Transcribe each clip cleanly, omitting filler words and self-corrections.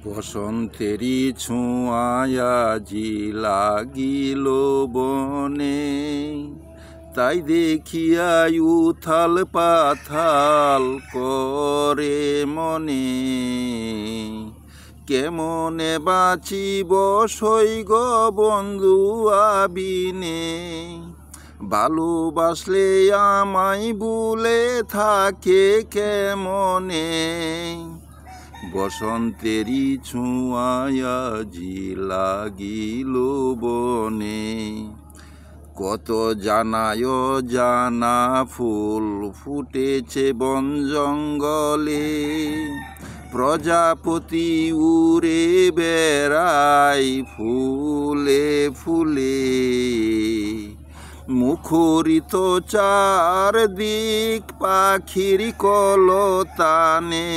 বসন্তেরি ছোঁয়ায় আজি লাগিল বনে, তাই দেখিয়াই উথাল পাথাল করে মনে। কেমনে বাঁচিব সৈগ বন্ধু আবিনে, ভালোবাসলে আমায় ভুলে থাকে কেমনে। বসন্তেরি ছোঁয়ায় আজি লাগিল বনে, কত জানায় জানা ফুল ফুটেছে বন জঙ্গলে। প্রজাপতি উড়ে বেড়ায় ফুলে ফুলে, মুখরিত চারদিক পাখির কলতানে।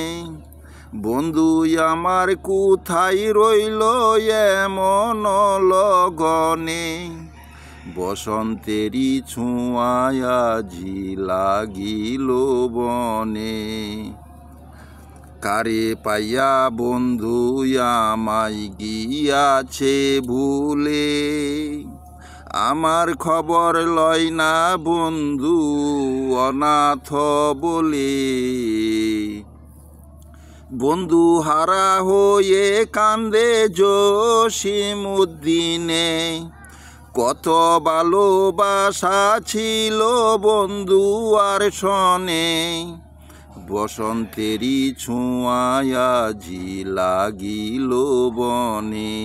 বন্ধু আমার কোথায় রইল এমন লগনে, বসন্তেরি ছোঁয়ায় আজি লাগিল বনে। কারে পাইয়া বন্ধু আমায় গিয়াছে ভুলে, আমার খবর লয় না বন্ধু অনাথ বলে। বন্ধু হারা হয়ে কান্দে জসিমউদ্দিনে, কত ভালোবাসা ছিল বন্ধু আর শনে। বসন্তেরি ছোঁয়ায় আজি লাগিল বনে।